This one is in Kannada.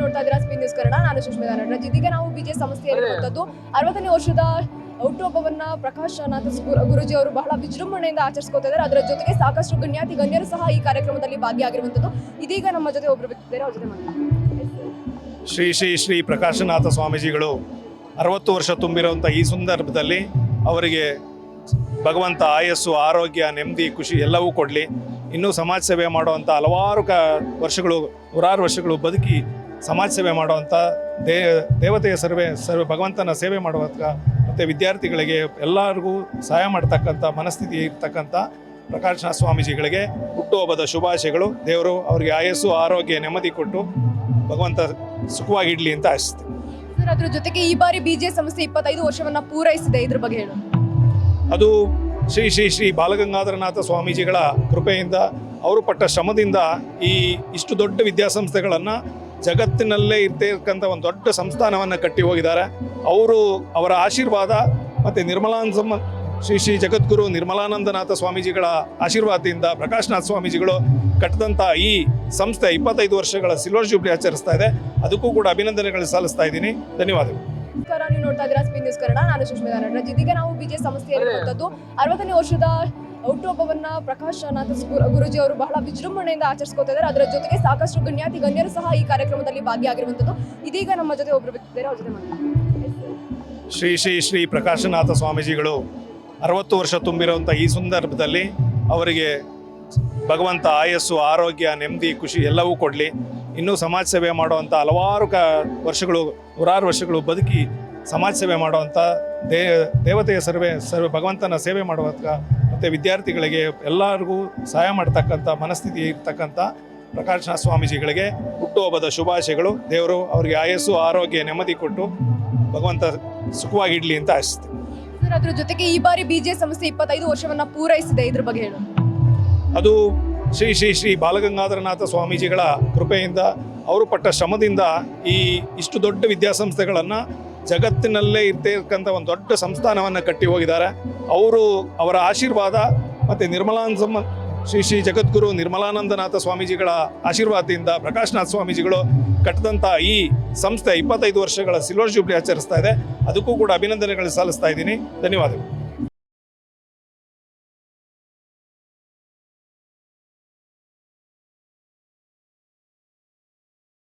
ನೋಡ್ತಾ ಇದ್ದೀರಾ ಸ್ಪೀನ್ ನ್ಯೂಸ್ ಕನ್ನಡ. ನಾನು ಸುಷ್ಮಿತಾ ನಟರಾಜ್. ಇದೀಗ ನಾವು ಬಿಜೆ ಸಂಸ್ಥೆಯಲ್ಲಿರುವಂತದ್ದು 60ನೇ ವರ್ಷದ ಹುಟ್ಟುಹಬ್ಬವನ್ನ ಪ್ರಕಾಶನಾಥ ಗುರೂಜಿ ಅವರು ಬಹಳ ವಿಜೃಂಭಣೆಯಿಂದ ಆಚರಿಸ್ಕೊತಾ ಇದ್ದಾರೆ. ಅದರ ಜೊತೆಗೆ ಸಾಕಷ್ಟು ಗಣ್ಯರು ಸಹ ಈ ಕಾರ್ಯಕ್ರಮದಲ್ಲಿ ಭಾಗಿಯಾಗಿರುವಂತದ್ದು. ಇದೀಗ ನಮ್ಮ ಜೊತೆ ಒಬ್ಬರು ವ್ಯಕ್ತಿದ್ದಾರೆ, ಅವ್ರ ಜೊತೆ ಮಾತಾಡೋಣ. ಶ್ರೀ ಶ್ರೀ ಶ್ರೀ ಪ್ರಕಾಶನಾಥ ಸ್ವಾಮೀಜಿಗಳು 60 ವರ್ಷ ತುಂಬಿರುವಂಥ ಈ ಸಂದರ್ಭದಲ್ಲಿ ಅವರಿಗೆ ಭಗವಂತ ಆಯಸ್ಸು, ಆರೋಗ್ಯ, ನೆಮ್ಮದಿ, ಖುಷಿ ಎಲ್ಲವೂ ಕೊಡಲಿ. ಇನ್ನೂ ಸಮಾಜ ಸೇವೆ ಮಾಡುವಂಥ ಹಲವಾರು ನೂರಾರು ವರ್ಷಗಳು ಬದುಕಿ ಸಮಾಜ ಸೇವೆ ಮಾಡುವಂಥ ದೇವತೆಯ ಭಗವಂತನ ಸೇವೆ ಮಾಡುವಂಥ ಮತ್ತು ವಿದ್ಯಾರ್ಥಿಗಳಿಗೆ ಎಲ್ಲರಿಗೂ ಸಹಾಯ ಮಾಡ್ತಕ್ಕಂಥ ಮನಸ್ಥಿತಿ ಇರ್ತಕ್ಕಂಥ ಪ್ರಕಾಶನಾಥ ಸ್ವಾಮೀಜಿಗಳಿಗೆ ಹುಟ್ಟುಹಬ್ಬದ ಶುಭಾಶಯಗಳು. ದೇವರು ಅವರಿಗೆ ಆಯಸ್ಸು, ಆರೋಗ್ಯ, ನೆಮ್ಮದಿ ಕೊಟ್ಟು ಭಗವಂತ ಸುಖವಾಗಿಡಲಿ ಅಂತ ಆಶಿಸ್ತೀನಿ. ಸರ್, ಅದ್ರ ಜೊತೆಗೆ ಈ ಬಾರಿ ಬಿಜೆ ಸಂಸ್ಥೆ 25 ವರ್ಷವನ್ನ ಪೂರೈಸಿದೆ. ಇದ್ರ ಬಗ್ಗೆ ಹೇಳು. ಅದು ಶ್ರೀ ಶ್ರೀ ಶ್ರೀ ಬಾಲಗಂಗಾಧರನಾಥ ಸ್ವಾಮೀಜಿಗಳ ಕೃಪೆಯಿಂದ, ಅವರು ಪಟ್ಟ ಶ್ರಮದಿಂದ ಇಷ್ಟು ದೊಡ್ಡ ವಿದ್ಯಾಸಂಸ್ಥೆಗಳನ್ನು ಜಗತ್ತಿನಲ್ಲೇ ಇರ್ತಕ್ಕಂಥ ಒಂದು ದೊಡ್ಡ ಸಂಸ್ಥಾನವನ್ನು ಕಟ್ಟಿ ಹೋಗಿದ್ದಾರೆ. ಅವರ ಆಶೀರ್ವಾದ ಮತ್ತು ಶ್ರೀ ಶ್ರೀ ಜಗದ್ಗುರು ನಿರ್ಮಲಾನಂದನಾಥ ಸ್ವಾಮೀಜಿಗಳ ಆಶೀರ್ವಾದದಿಂದ ಪ್ರಕಾಶನಾಥ ಸ್ವಾಮೀಜಿಗಳು ಕಟ್ಟಿದಂಥ ಈ ಸಂಸ್ಥೆ 25 ವರ್ಷಗಳ ಸಿಲ್ವರ್ ಜೂಬ್ಲಿ ಆಚರಿಸ್ತಾ ಇದೆ. ಅದಕ್ಕೂ ಕೂಡ ಅಭಿನಂದನೆಗಳು ಸಲ್ಲಿಸ್ತಾ ಇದ್ದೀನಿ. ಧನ್ಯವಾದಗಳು. ನಮಸ್ಕಾರ, ನೀವು ನೋಡ್ತಾ ಇದ್ದೀರಾ ಸ್ಪೀನ್ ನ್ಯೂಸ್ ಕನ್ನಡ. ನಾನು ಸುಷ್ಮಿತಾ ನಟರಾಜ್. ಇದೀಗ ನಾವು ಬಿಜೆ ಸಂಸ್ಥೆಯಲ್ಲಿರುವಂತದ್ದು 60ನೇ ವರ್ಷದ ಹುಟ್ಟುಹಬ್ಬವನ್ನ ಪ್ರಕಾಶನಾಥ ಗುರೂಜಿ ಅವರು ಬಹಳ ವಿಜೃಂಭಣೆಯಿಂದ ಆಚರಿಸ್ಕೊತಾ ಇದ್ದಾರೆ. ಅದರ ಜೊತೆಗೆ ಸಾಕಷ್ಟು ಗಣ್ಯರು ಸಹ ಈ ಕಾರ್ಯಕ್ರಮದಲ್ಲಿ ಭಾಗಿಯಾಗಿರುವಂತದ್ದು. ಇದೀಗ ನಮ್ಮ ಜೊತೆ ಒಬ್ಬರು ವ್ಯಕ್ತಿದ್ದಾರೆ, ಅವ್ರ ಜೊತೆ ಮಾತಾಡೋಣ. ಶ್ರೀ ಶ್ರೀ ಶ್ರೀ ಪ್ರಕಾಶನಾಥ ಸ್ವಾಮೀಜಿಗಳು 60 ವರ್ಷ ತುಂಬಿರುವಂಥ ಈ ಸಂದರ್ಭದಲ್ಲಿ ಅವರಿಗೆ ಭಗವಂತ ಆಯಸ್ಸು, ಆರೋಗ್ಯ, ನೆಮ್ಮದಿ, ಖುಷಿ ಎಲ್ಲವೂ ಕೊಡಲಿ. ಇನ್ನೂ ಸಮಾಜ ಸೇವೆ ಮಾಡುವಂಥ ಹಲವಾರು ನೂರಾರು ವರ್ಷಗಳು ಬದುಕಿ ಸಮಾಜ ಸೇವೆ ಮಾಡುವಂಥ ದೇವತೆಯ ಭಗವಂತನ ಸೇವೆ ಮಾಡುವಂಥ ಮತ್ತು ವಿದ್ಯಾರ್ಥಿಗಳಿಗೆ ಎಲ್ಲರಿಗೂ ಸಹಾಯ ಮಾಡ್ತಕ್ಕಂಥ ಮನಸ್ಥಿತಿ ಇರ್ತಕ್ಕಂಥ ಪ್ರಕಾಶನಾಥ ಸ್ವಾಮೀಜಿಗಳಿಗೆ ಹುಟ್ಟುಹಬ್ಬದ ಶುಭಾಶಯಗಳು. ದೇವರು ಅವರಿಗೆ ಆಯಸ್ಸು, ಆರೋಗ್ಯ, ನೆಮ್ಮದಿ ಕೊಟ್ಟು ಭಗವಂತ ಸುಖವಾಗಿಡಲಿ ಅಂತ ಆಶಿಸ್ತೀನಿ. ಸರ್, ಅದ್ರ ಜೊತೆಗೆ ಈ ಬಾರಿ ಬಿಜೆ ಸಂಸ್ಥೆ 25 ವರ್ಷವನ್ನ ಪೂರೈಸಿದೆ. ಇದ್ರ ಬಗ್ಗೆ ಹೇಳು. ಅದು ಶ್ರೀ ಶ್ರೀ ಶ್ರೀ ಬಾಲಗಂಗಾಧರನಾಥ ಸ್ವಾಮೀಜಿಗಳ ಕೃಪೆಯಿಂದ, ಅವರು ಪಟ್ಟ ಶ್ರಮದಿಂದ ಇಷ್ಟು ದೊಡ್ಡ ವಿದ್ಯಾಸಂಸ್ಥೆಗಳನ್ನು ಜಗತ್ತಿನಲ್ಲೇ ಇರ್ತಕ್ಕಂಥ ಒಂದು ದೊಡ್ಡ ಸಂಸ್ಥಾನವನ್ನು ಕಟ್ಟಿ ಹೋಗಿದ್ದಾರೆ. ಅವರ ಆಶೀರ್ವಾದ ಮತ್ತು ಶ್ರೀ ಶ್ರೀ ಜಗದ್ಗುರು ನಿರ್ಮಲಾನಂದನಾಥ ಸ್ವಾಮೀಜಿಗಳ ಆಶೀರ್ವಾದದಿಂದ ಪ್ರಕಾಶನಾಥ ಸ್ವಾಮೀಜಿಗಳು ಕಟ್ಟಿದಂಥ ಈ ಸಂಸ್ಥೆ 25 ವರ್ಷಗಳ ಸಿಲ್ವರ್ ಜೂಬ್ಲಿ ಆಚರಿಸ್ತಾ ಇದೆ. ಅದಕ್ಕೂ ಕೂಡ ಅಭಿನಂದನೆಗಳು ಸಲ್ಲಿಸ್ತಾ ಇದ್ದೀನಿ. ಧನ್ಯವಾದಗಳು.